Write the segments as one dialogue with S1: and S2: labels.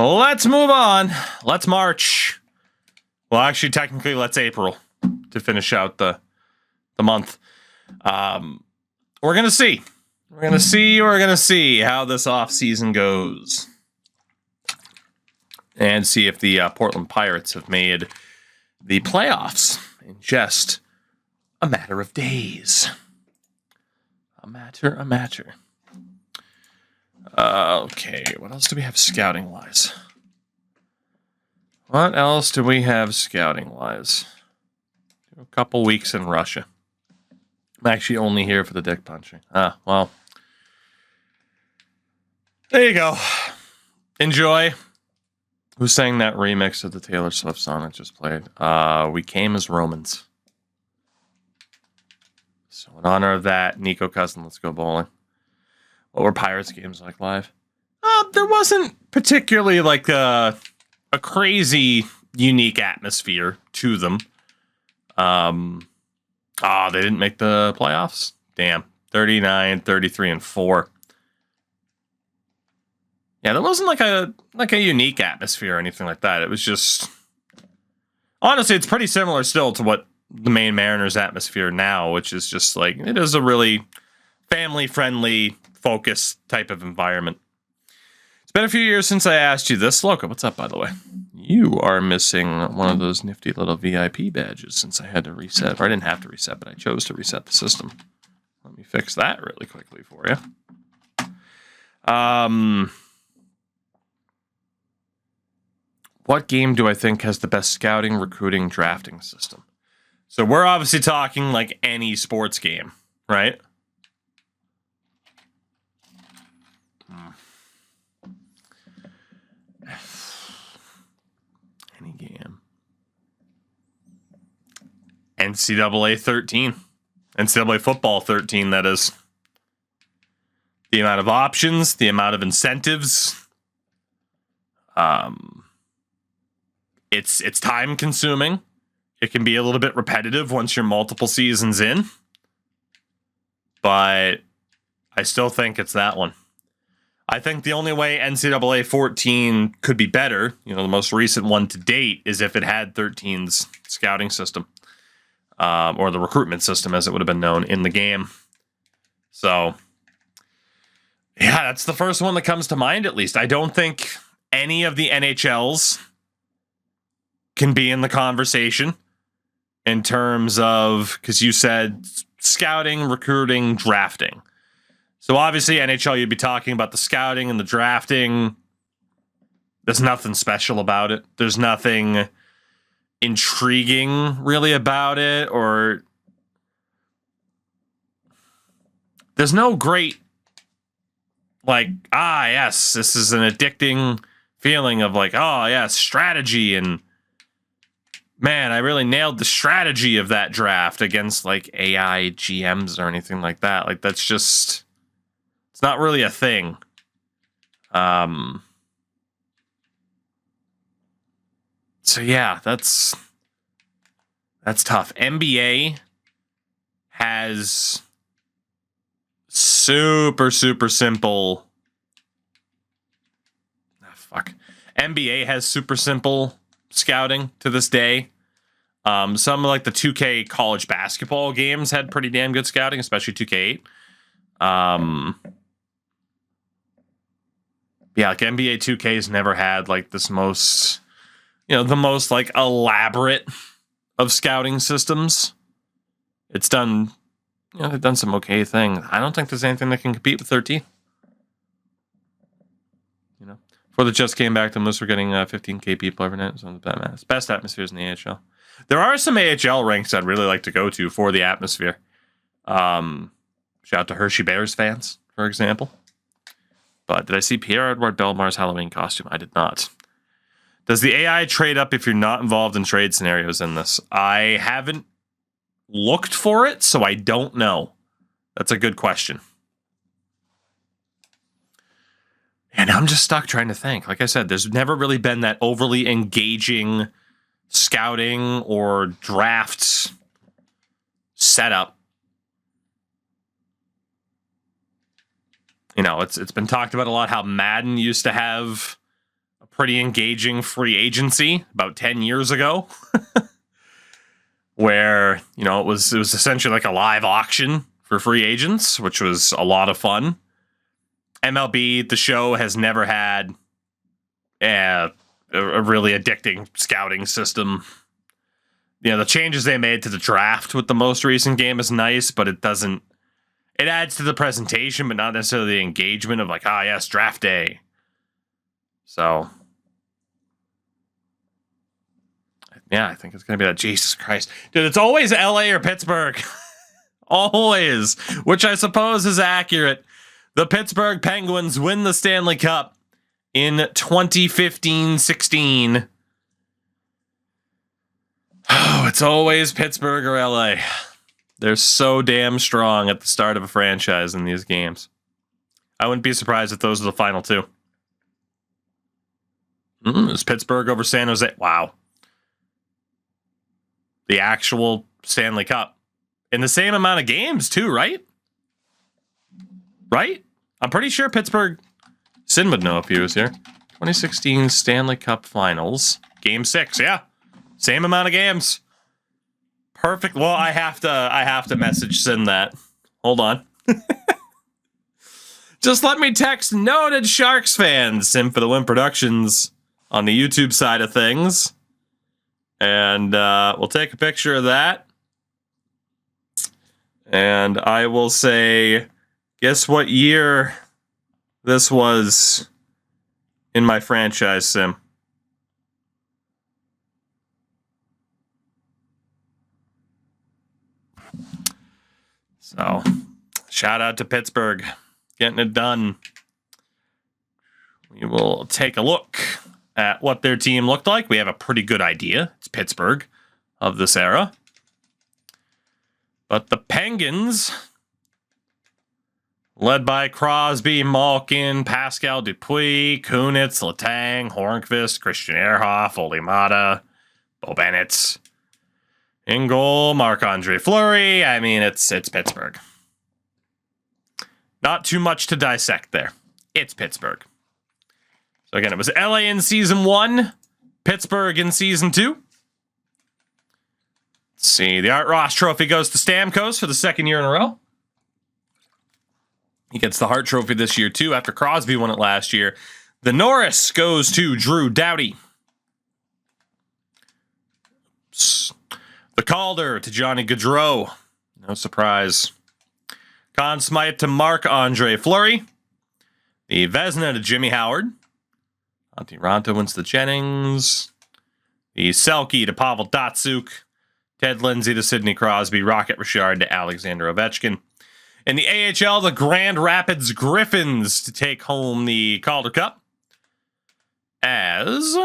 S1: Let's move on. Let's March. Well, actually, technically, let's April to finish out the month. We're gonna see. We're gonna see how this offseason goes, and see if the Portland Pirates have made the playoffs in just a matter of days. A matter. Okay, what else do we have scouting-wise? A couple weeks in Russia. I'm actually only here for the dick punching. Well. There you go. Enjoy. Who sang that remix of the Taylor Swift song I just played? We Came as Romans. So in honor of that, Nico Cousin, let's go bowling. What were Pirates games like live? There wasn't particularly like a crazy unique atmosphere to them. They didn't make the playoffs? Damn. 39, 33, and 4. Yeah, there wasn't like a unique atmosphere or anything like that. It was just, honestly, it's pretty similar still to what the Maine Mariners atmosphere now, which is just like, it is a really family-friendly, focused type of environment. It's been a few years since I asked you this. Loka, what's up, by the way? You are missing one of those nifty little VIP badges since I had to reset. Or I didn't have to reset, but I chose to reset the system. Let me fix that really quickly for you. What game do I think has the best scouting, recruiting, drafting system? So we're obviously talking like any sports game, right? Any game. NCAA 13. NCAA football 13, that is. The amount of options, the amount of incentives. It's time consuming. It can be a little bit repetitive once you're multiple seasons in. But I still think it's that one. I think the only way NCAA 14 could be better, the most recent one to date, is if it had 13's scouting system. Or the recruitment system, as it would have been known in the game. So, yeah, that's the first one that comes to mind, at least. I don't think any of the NHLs can be in the conversation in terms of, because you said scouting, recruiting, drafting. So obviously NHL, you'd be talking about the scouting and the drafting. There's nothing special about it. There's nothing intriguing really about it, or there's no great yes, this is an addicting feeling of like, oh yeah, strategy, and man, I really nailed the strategy of that draft against like AI GMs or anything like that. Like that's just, it's not really a thing. So yeah, that's tough. NBA has super simple. NBA has super simple scouting to this day. Some like the 2K college basketball games had pretty damn good scouting, especially 2K8. Yeah, like NBA 2K's never had like this most, the most like elaborate of scouting systems. It's done, they've done some okay things. I don't think there's anything that can compete with 13. Before the just came back, the most were getting 15K people every night. It's one of the best atmospheres in the AHL. There are some AHL ranks I'd really like to go to for the atmosphere. Shout out to Hershey Bears fans, for example. But did I see Pierre-Edouard Bellemar's Halloween costume? I did not. Does the AI trade up if you're not involved in trade scenarios in this? I haven't looked for it, so I don't know. That's a good question. And I'm just stuck trying to think. Like I said, there's never really been that overly engaging scouting or drafts setup. It's been talked about a lot how Madden used to have a pretty engaging free agency about 10 years ago, where, you know, it was essentially like a live auction for free agents, which was a lot of fun. MLB, the show, has never had a really addicting scouting system. You know, the changes they made to the draft with the most recent game is nice, but it doesn't. It adds to the presentation, but not necessarily the engagement of like, ah, yes, draft day. So, yeah, I think it's going to be that. Jesus Christ. Dude, it's always LA or Pittsburgh. Always. Which I suppose is accurate. The Pittsburgh Penguins win the Stanley Cup in 2015-16. Oh, it's always Pittsburgh or LA. They're so damn strong at the start of a franchise in these games. I wouldn't be surprised if those are the final two. It's Pittsburgh over San Jose. Wow. The actual Stanley Cup. In the same amount of games, too, right? Right? I'm pretty sure Pittsburgh... Sin would know if he was here. 2016 Stanley Cup Finals. Game 6, yeah. Same amount of games. Perfect. Well, I have to message Sin that. Hold on. Just let me text noted Sharks fans, Sim for the Win Productions, on the YouTube side of things. And we'll take a picture of that. And I will say, guess what year this was in my franchise, Sim? So, shout out to Pittsburgh, getting it done. We will take a look at what their team looked like. We have a pretty good idea. It's Pittsburgh of this era. But the Penguins, led by Crosby, Malkin, Pascal Dupuis, Kunitz, Letang, Hornqvist, Christian Ehrhoff, Olimata, Bo Bennett. In goal, Marc-Andre Fleury. I mean, it's Pittsburgh. Not too much to dissect there. It's Pittsburgh. So again, it was LA in Season 1, Pittsburgh in Season 2. Let's see, the Art Ross Trophy goes to Stamkos for the second year in a row. He gets the Hart Trophy this year, too, after Crosby won it last year. The Norris goes to Drew Doughty. The Calder to Johnny Gaudreau. No surprise. Conn Smythe to Marc-Andre Fleury. The Vezina to Jimmy Howard. Antti Ranta wins the Jennings. The Selke to Pavel Datsyuk. Ted Lindsay to Sidney Crosby. Rocket Richard to Alexander Ovechkin. In the AHL, the Grand Rapids Griffins to take home the Calder Cup. As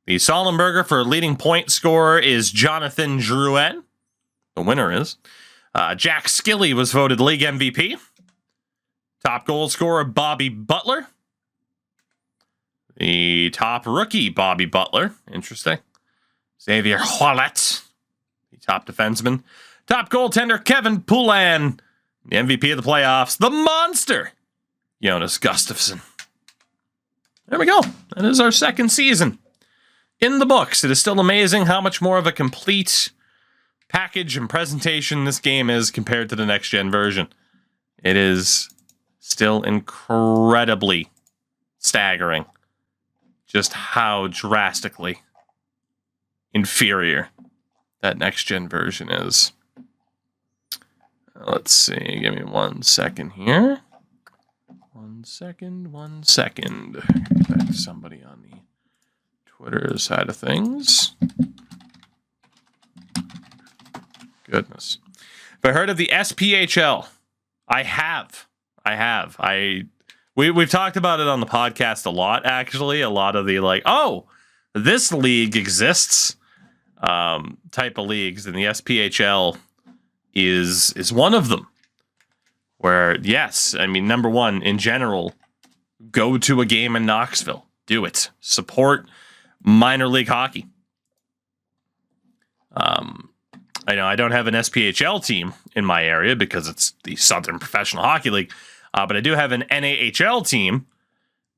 S1: the Sullenberger for leading point scorer is Jonathan Drouin. The winner is. Jack Skilly was voted league MVP. Top goal scorer, Bobby Butler. The top rookie, Bobby Butler. Interesting. Xavier Ouellet, the top defenseman. Top goaltender, Kevin Poulin. The MVP of the playoffs, the monster, Jonas Gustafsson. There we go. That is our second season in the books. It is still amazing how much more of a complete package and presentation this game is compared to the next-gen version. It is still incredibly staggering just how drastically inferior that next-gen version is. Let's see. Give me 1 second here. 1 second. 1 second. Get back to somebody on the Twitter side of things. Goodness. Have I heard of the SPHL? I have. We've talked about it on the podcast a lot, actually. A lot of the like, oh, this league exists type of leagues, and the SPHL is one of them. Where, yes, I mean, number one, in general, go to a game in Knoxville. Do it. Support minor league hockey. I know I don't have an SPHL team in my area because it's the Southern Professional Hockey League, but I do have an NAHL team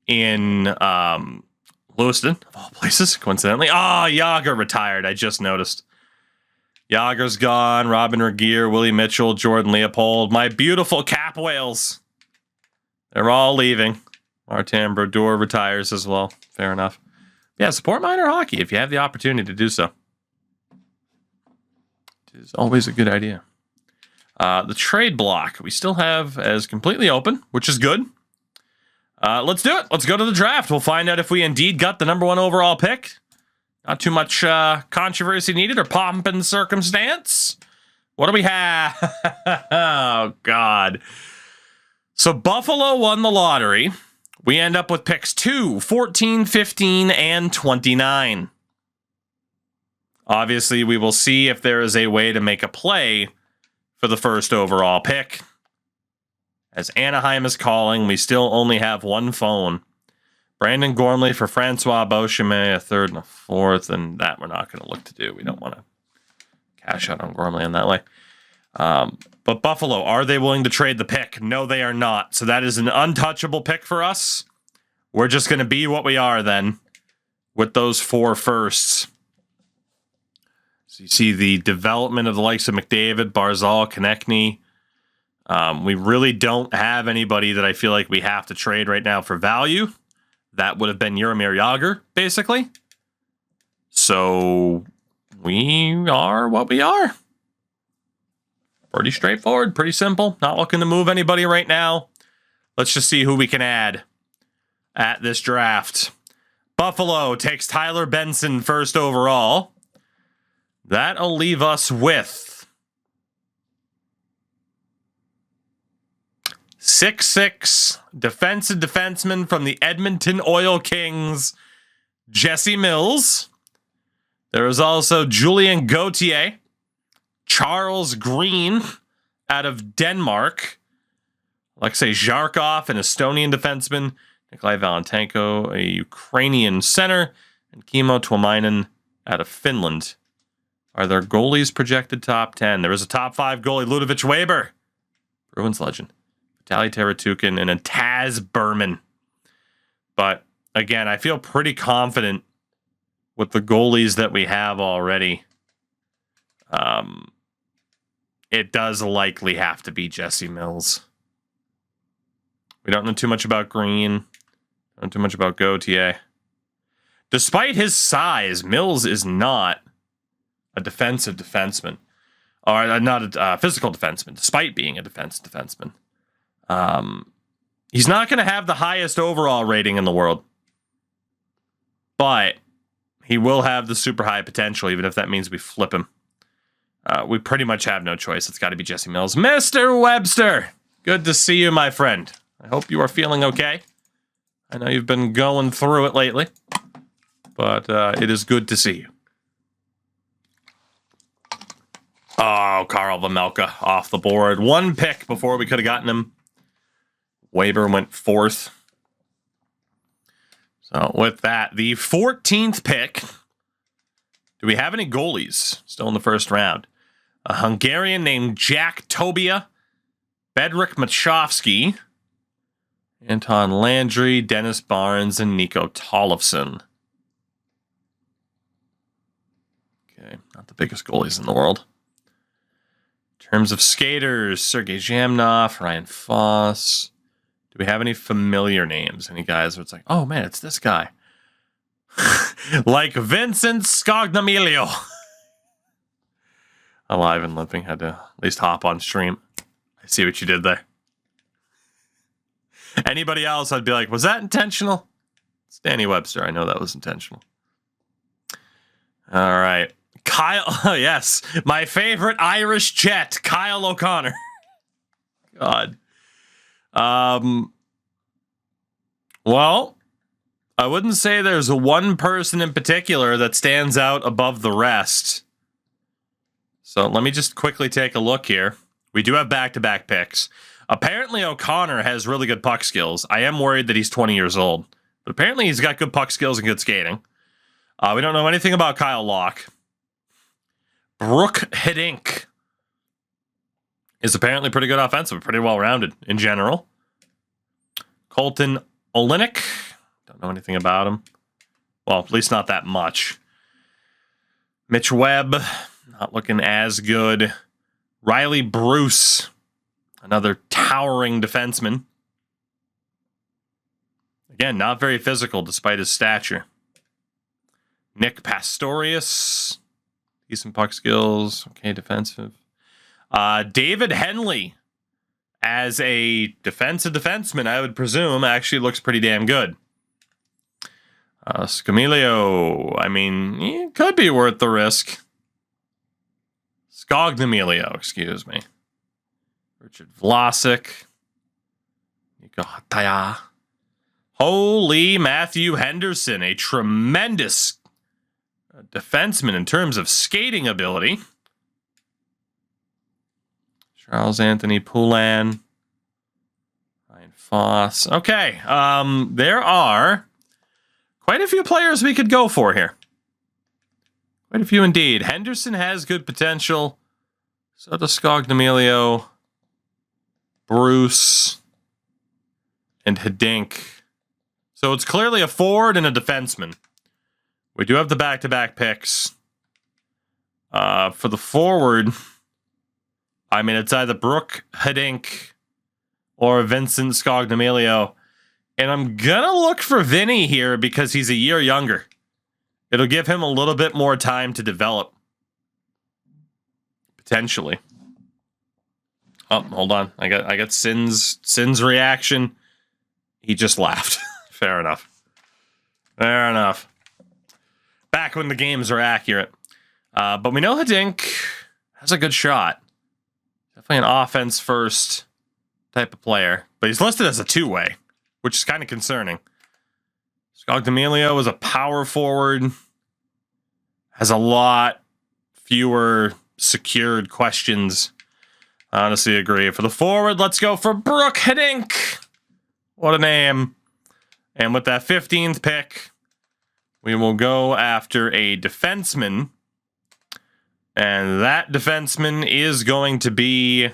S1: in Lewiston, of all places, coincidentally. Ah, Yager retired. I just noticed. Yager's gone. Robin Regier, Willie Mitchell, Jordan Leopold. My beautiful Cap Whales. They're all leaving. Martin Brodeur retires as well. Fair enough. Yeah, support minor hockey if you have the opportunity to do so. It is always a good idea. The trade block we still have as completely open, which is good. Let's do it. Let's go to the draft. We'll find out if we indeed got the #1 overall pick. Not too much controversy needed or pomp and circumstance. What do we have? Oh, God. So Buffalo won the lottery. We end up with picks 2, 14, 15, and 29. Obviously, we will see if there is a way to make a play for the first overall pick. As Anaheim is calling, we still only have one phone. Brandon Gormley for Francois Beauchemin, a third and a fourth, and that we're not going to look to do. We don't want to cash out on Gormley in that way. But Buffalo, are they willing to trade the pick? No, they are not. So that is an untouchable pick for us. We're just going to be what we are then with those 4 firsts. So you see the development of the likes of McDavid, Barzal, Konechny. We really don't have anybody that I feel like we have to trade right now for value. That would have been Jaromir Jagr, basically. So we are what we are. Pretty straightforward, pretty simple. Not looking to move anybody right now. Let's just see who we can add at this draft. Buffalo takes Tyler Benson first overall. That'll leave us with 6'6" defensive defenseman from the Edmonton Oil Kings, Jesse Mills. There is also Julien Gauthier, Charles Green out of Denmark, Alexei Zharkov, an Estonian defenseman, Nikolai Valentenko, a Ukrainian center, and Kimmo Tuomainen out of Finland. Are their goalies projected top 10? There is a top 5 goalie, Ludovic Weber, Bruins legend, Vitaly Teratukin, and a Taz Berman. But again, I feel pretty confident with the goalies that we have already. It does likely have to be Jesse Mills. We don't know too much about Green. Don't know too much about Gauthier. Despite his size, Mills is not a defensive defenseman. Or not a physical defenseman, despite being a defenseman. He's not going to have the highest overall rating in the world. But he will have the super high potential, even if that means we flip him. We pretty much have no choice. It's got to be Jesse Mills. Mr. Webster, good to see you, my friend. I hope you are feeling okay. I know you've been going through it lately, but it is good to see you. Oh, Karl Vejmelka off the board. 1 pick before we could have gotten him. Weber went 4th. So with that, the 14th pick. Do we have any goalies still in the first round? A Hungarian named Jack Tobia, Bedřich Machovsky, Anton Landry, Dennis Barnes, and Nico Tollefson. Okay, not the biggest goalies in the world. In terms of skaters, Sergei Zhamnov, Ryan Foss. Do we have any familiar names? Any guys where it's like, oh man, it's this guy. Like Vincent Scognamiglio. Alive and limping, had to at least hop on stream. I see what you did there. Anybody else, I'd be like, was that intentional? It's Danny Webster. I know that was intentional. All right. Kyle, yes, my favorite Irish Jet, Kyle O'Connor. God. Well, I wouldn't say there's one person in particular that stands out above the rest. So let me just quickly take a look here. We do have back-to-back picks. Apparently, O'Connor has really good puck skills. I am worried that he's 20 years old. But apparently, he's got good puck skills and good skating. We don't know anything about Kyle Locke. Brooke Hiddink is apparently pretty good offensive, pretty well-rounded in general. Colton Olenek. Don't know anything about him. Well, at least not that much. Mitch Webb, not looking as good. Riley Bruce, another towering defenseman. Again, not very physical despite his stature. Nick Pastorius, decent puck skills, okay, defensive. David Henley, as a defensive defenseman, I would presume, actually looks pretty damn good. Scamilio, I mean, it could be worth the risk. Scognomilio, excuse me. Richard Vlasic. Nico Hataya. Holy Matthew Henderson, a tremendous defenseman in terms of skating ability. Charles Anthony Poulin. Ryan Foss. Okay, there are quite a few players we could go for here. Quite a few indeed. Henderson has good potential. So does Scognomilio, Bruce, and Hidink. So it's clearly a forward and a defenseman. We do have the back-to-back picks. For the forward, I mean, it's either Brooke Hidink or Vincent Scognomilio. And I'm going to look for Vinny here because he's a year younger. It'll give him a little bit more time to develop. Potentially. Oh, hold on. I got Sin's reaction. He just laughed. Fair enough. Fair enough. Back when the games are accurate. But we know Hidink has a good shot. Definitely an offense first type of player. But he's listed as a two-way, which is kind of concerning. Scognomilio is a power forward. Has a lot fewer secured questions. I honestly agree. For the forward, let's go for Brooke Hidink. What a name. And with that 15th pick, we will go after a defenseman. And that defenseman is going to be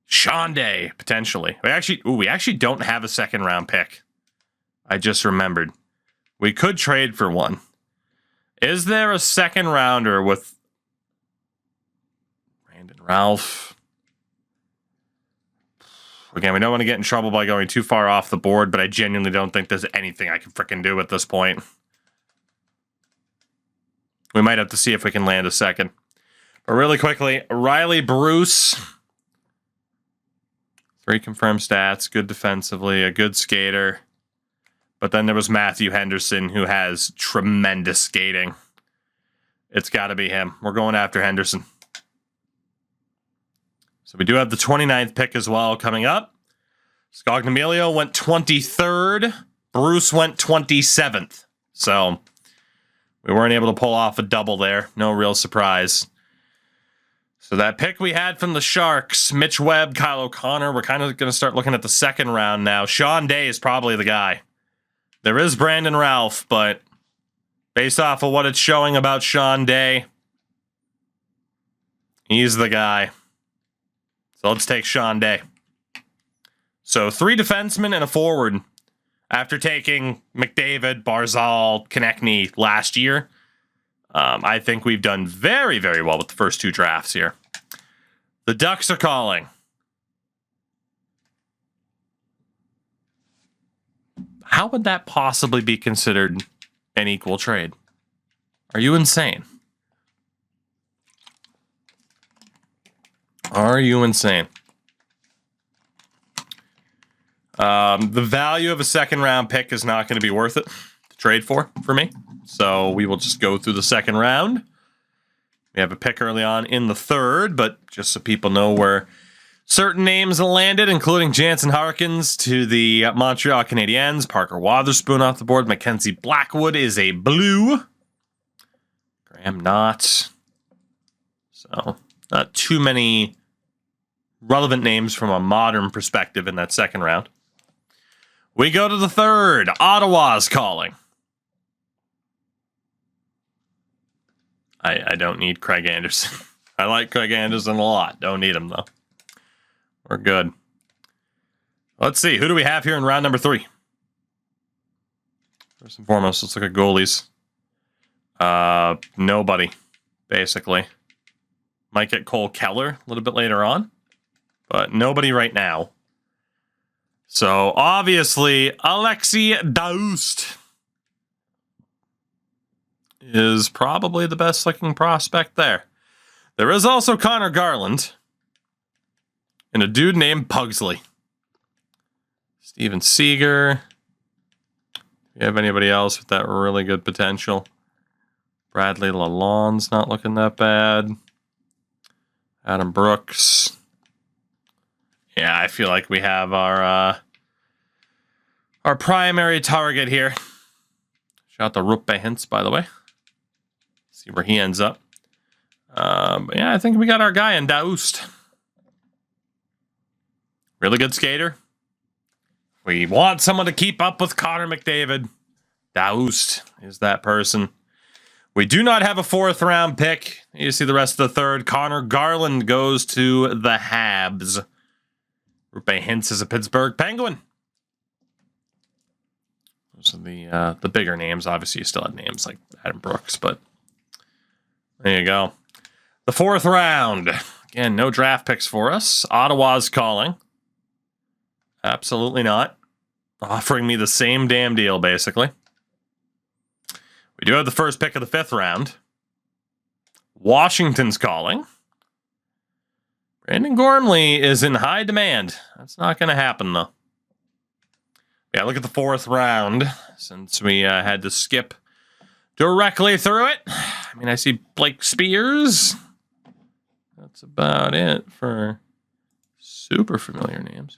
S1: Sean Day, potentially. We actually don't have a second round pick. I just remembered. We could trade for one. Is there a second rounder with Brandon Ralph? Again, we don't want to get in trouble by going too far off the board, but I genuinely don't think there's anything I can frickin' do at this point. We might have to see if we can land a second. But really quickly, Riley Bruce. 3 confirmed stats, good defensively, a good skater. But then there was Matthew Henderson, who has tremendous skating. It's got to be him. We're going after Henderson. So we do have the 29th pick as well coming up. Scognomilio went 23rd. Bruce went 27th. So we weren't able to pull off a double there. No real surprise. So that pick we had from the Sharks, Mitch Webb, Kyle O'Connor, we're kind of going to start looking at the second round now. Sean Day is probably the guy. There is Brandon Ralph, but based off of what it's showing about Sean Day, he's the guy. So let's take Sean Day. So 3 defensemen and a forward after taking McDavid, Barzal, Konechny last year. I think we've done very, very well with the first 2 drafts here. The Ducks are calling. How would that possibly be considered an equal trade? Are you insane? Are you insane? The value of a second round pick is not going to be worth it to trade for me. So we will just go through the second round. We have a pick early on in the 3rd, but just so people know where certain names landed, including Jansen Harkins to the Montreal Canadiens, Parker Wotherspoon off the board, Mackenzie Blackwood is a blue, Graham Knott. So not too many relevant names from a modern perspective in that second round. We go to the 3rd. Ottawa's calling. I don't need Craig Anderson. I like Craig Anderson a lot. Don't need him, though. We're good. Let's see. Who do we have here in round number 3? First and foremost, let's look at goalies. Nobody, basically. Might get Cole Keller a little bit later on, but nobody right now. So, obviously, Alexei Daoust is probably the best-looking prospect there. There is also Connor Garland and a dude named Pugsley. Steven Seager. Do you have anybody else with that really good potential? Bradley Lalonde's not looking that bad. Adam Brooks. Yeah, I feel like we have our primary target here. Shout out to Ruppe Hintz, by the way. See where he ends up. But yeah, I think we got our guy in Daoust. Really good skater. We want someone to keep up with Connor McDavid. Daoust is that person. We do not have a 4th round pick. You see the rest of the 3rd. Connor Garland goes to the Habs. Ruppe Hintz is a Pittsburgh Penguin. Those are the bigger names. Obviously, you still have names like Adam Brooks, but there you go. The 4th round. Again, no draft picks for us. Ottawa's calling. Absolutely not. Offering me the same damn deal, basically. We do have the first pick of the 5th round. Washington's calling. Brandon Gormley is in high demand. That's not going to happen, though. Yeah, look at the 4th round, since we had to skip directly through it. I mean, I see Blake Spears. That's about it for super familiar names.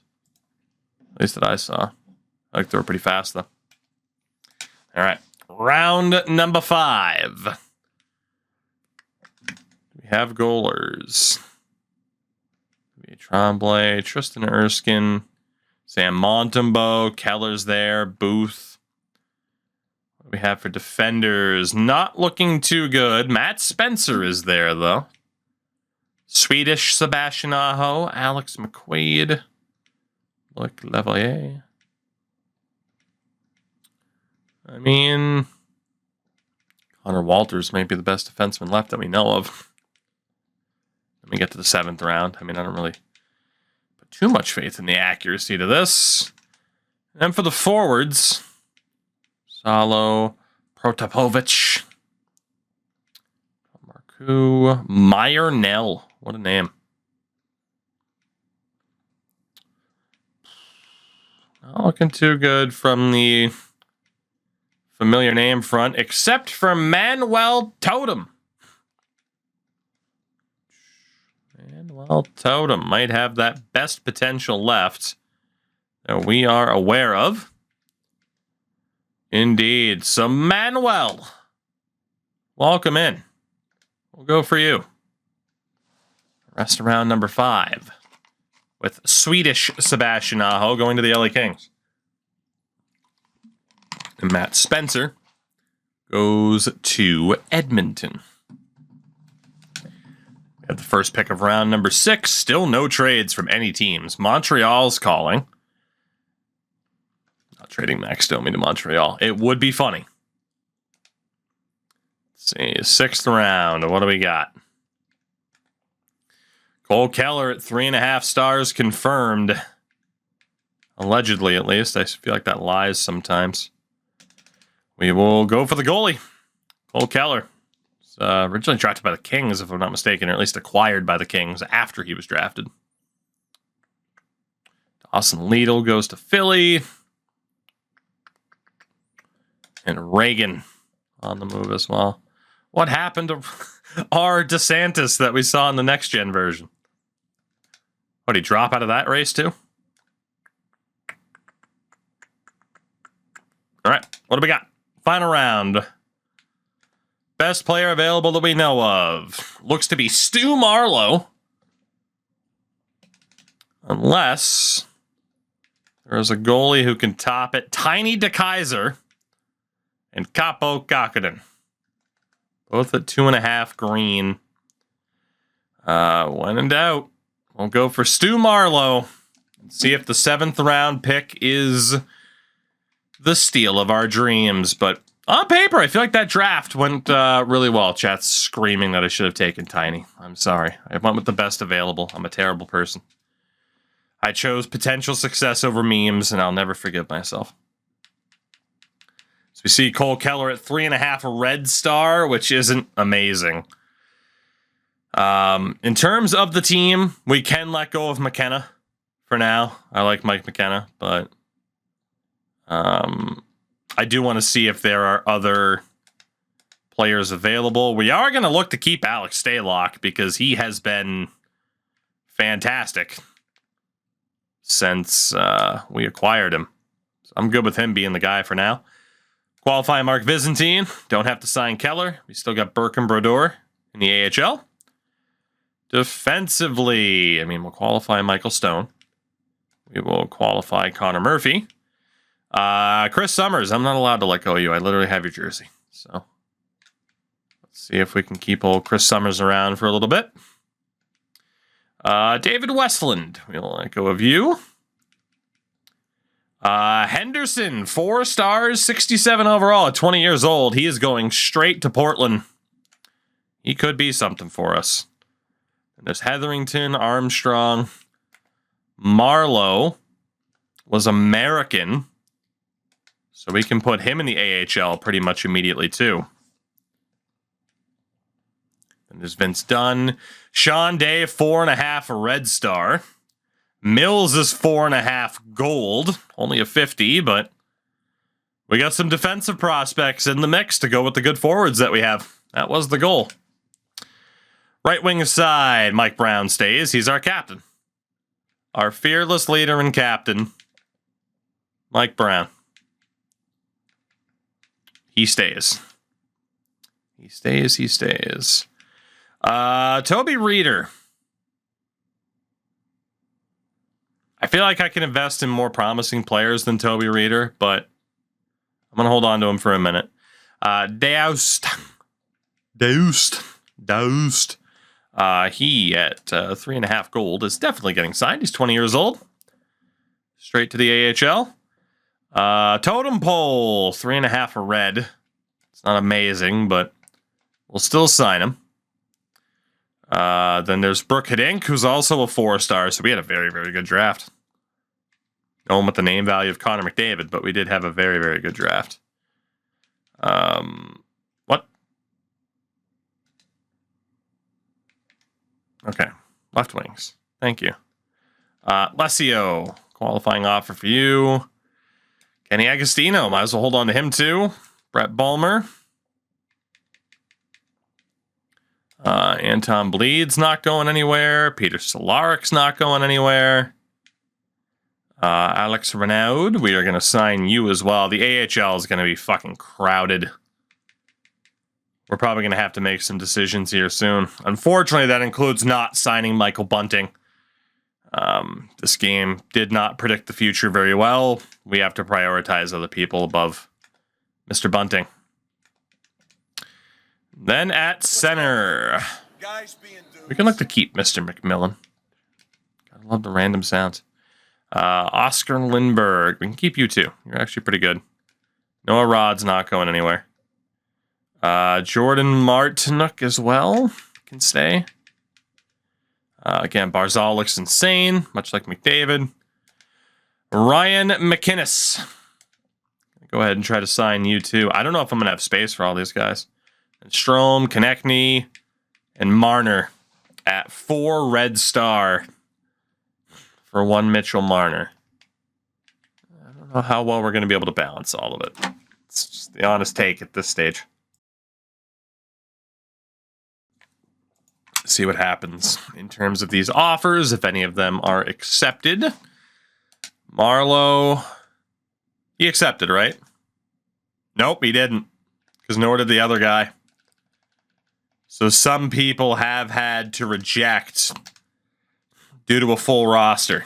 S1: At least that I saw. I think they were pretty fast, though. All right. Round number 5. We have goalers. Tremblay, Tristan Erskine, Sam Montembeault, Keller's there, Booth. What do we have for defenders? Not looking too good. Matt Spencer is there, though. Swedish Sebastian Aho, Alex McQuaid, Luc Lavalier. I mean, Connor Walters might be the best defenseman left that we know of. Let me get to the 7th round. I mean, I don't really put too much faith in the accuracy to this. And then for the forwards, Salo, Protapovich, Marku, Meyer Nell. What a name. Not looking too good from the familiar name front, except for Manuel Totem. Manuel Totem might have that best potential left that we are aware of. Indeed. So, Manuel, welcome in. We'll go for you. Rest of round number 5 with Swedish Sebastian Aho going to the LA Kings. And Matt Spencer goes to Edmonton. We have the first pick of round number 6. Still no trades from any teams. Montreal's calling. Not trading Max Domi to Montreal. It would be funny. Let's see. 6th round. What do we got? Cole Keller at 3.5 stars confirmed. Allegedly, at least. I feel like that lies sometimes. We will go for the goalie. Cole Keller. Originally drafted by the Kings, if I'm not mistaken, or at least acquired by the Kings after he was drafted. Dawson Lidl goes to Philly. And Reagan on the move as well. What happened to our DeSantis that we saw in the next-gen version? What, did he drop out of that race too? All right, what do we got? Final round. Best player available that we know of. Looks to be Stu Marlowe. Unless there's a goalie who can top it. Tiny DeKaiser and Capo Kakinen. Both at 2.5 green. When in doubt, we'll go for Stu Marlowe. See if the 7th round pick is the steal of our dreams. But on paper, I feel like that draft went really well. Chat's screaming that I should have taken Tiny. I'm sorry. I went with the best available. I'm a terrible person. I chose potential success over memes, and I'll never forgive myself. So we see Cole Keller at 3.5 a red star, which isn't amazing. In terms of the team, we can let go of McKenna for now. I like Mike McKenna, but I do want to see if there are other players available. We are going to look to keep Alex Stalock because he has been fantastic since we acquired him. So I'm good with him being the guy for now. Qualify Mark Byzantine. Don't have to sign Keller. We still got Burke and Brodeur in the AHL. Defensively, I mean, we'll qualify Michael Stone. We will qualify Connor Murphy. Chris Summers, I'm not allowed to let go of you. I literally have your jersey. So let's see if we can keep old Chris Summers around for a little bit. David Westland, we'll let go of you. Henderson, 4 stars, 67 overall at 20 years old. He is going straight to Portland. He could be something for us. And there's Hetherington, Armstrong. Marlowe was American. So we can put him in the AHL pretty much immediately, too. And there's Vince Dunn. Sean Day, 4.5 a red star. Mills is 4.5 gold. Only a 50, but we got some defensive prospects in the mix to go with the good forwards that we have. That was the goal. Right wing side, Mike Brown stays. He's our captain. Our fearless leader and captain, Mike Brown. He stays. He stays. Toby Reeder. I feel like I can invest in more promising players than Toby Reeder, but I'm going to hold on to him for a minute. Daoust. He at 3.5 gold is definitely getting signed. He's 20 years old. Straight to the AHL. Totem Pole, 3.5 a red. It's not amazing, but we'll still sign him. Then there's Brooke Hidink, who's also a 4-star. So we had a very, very good draft. No one with the name value of Connor McDavid, but we did have a very, very good draft. What? Okay. Left wings. Thank you. Lesio, qualifying offer for you. Kenny Agostino, might as well hold on to him too. Brett Bulmer. Anton Bleed's not going anywhere. Peter Solarik's not going anywhere. Alex Renaud, we are going to sign you as well. The AHL is going to be fucking crowded. We're probably going to have to make some decisions here soon. Unfortunately, that includes not signing Michael Bunting. This game did not predict the future very well. We have to prioritize other people above Mr. Bunting. Then at center, we can look to keep Mr. McMillan. Gotta love the random sounds. Oscar Lindbergh, we can keep you too. You're actually pretty good. Noah Rod's not going anywhere. Jordan Martinuk as well can stay. Again, Barzal looks insane, much like McDavid. Ryan McInnes. Go ahead and try to sign you too. I don't know if I'm going to have space for all these guys. And Strome, Konechny, and Marner at 4 red star for 1 Mitchell Marner. I don't know how well we're going to be able to balance all of it. It's just the honest take at this stage. See what happens in terms of these offers, if any of them are accepted. Marlowe, he accepted, right? Nope, he didn't, because nor did the other guy. So some people have had to reject due to a full roster.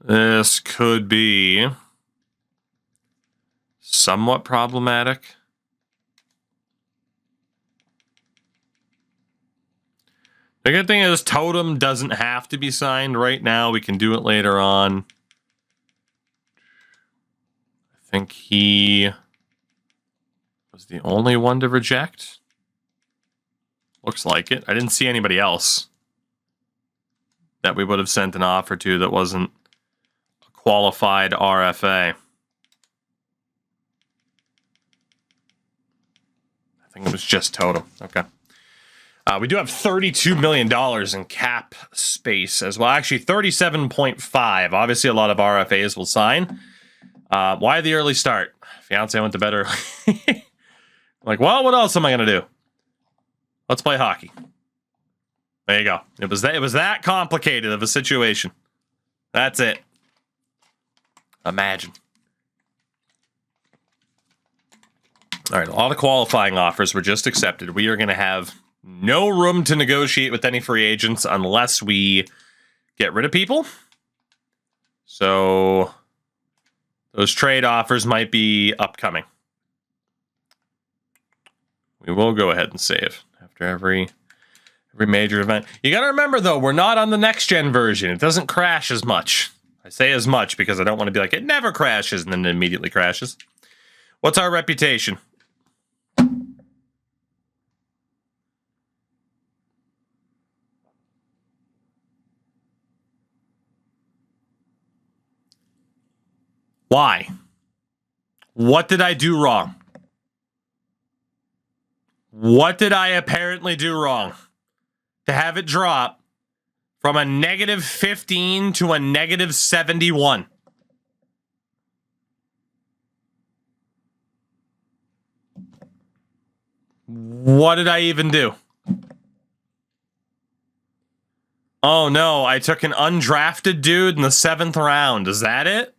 S1: This could be somewhat problematic. The good thing is Totem doesn't have to be signed right now. We can do it later on. think he was the only one to reject. Looks like it. I didn't see anybody else that we would have sent an offer to that wasn't a qualified RFA. I think it was just Toto. Okay. We do have $32 million in cap space as well. Actually, 37.5. Obviously, a lot of RFAs will sign. Why the early start? Fiance went to bed early. Like, well, what else am I going to do? Let's play hockey. There you go. It was that complicated of a situation. That's it. Imagine. All right, a lot of qualifying offers were just accepted. We are going to have no room to negotiate with any free agents unless we get rid of people. So those trade offers might be upcoming. We will go ahead and save after every major event. You got to remember, though, we're not on the next-gen version. It doesn't crash as much. I say as much because I don't want to be like, it never crashes, and then it immediately crashes. What's our reputation? Why? What did I do wrong? What did I apparently do wrong to have it drop from a -15 to a -71? What did I even do? Oh no, I took an undrafted dude in the 7th round. Is that it?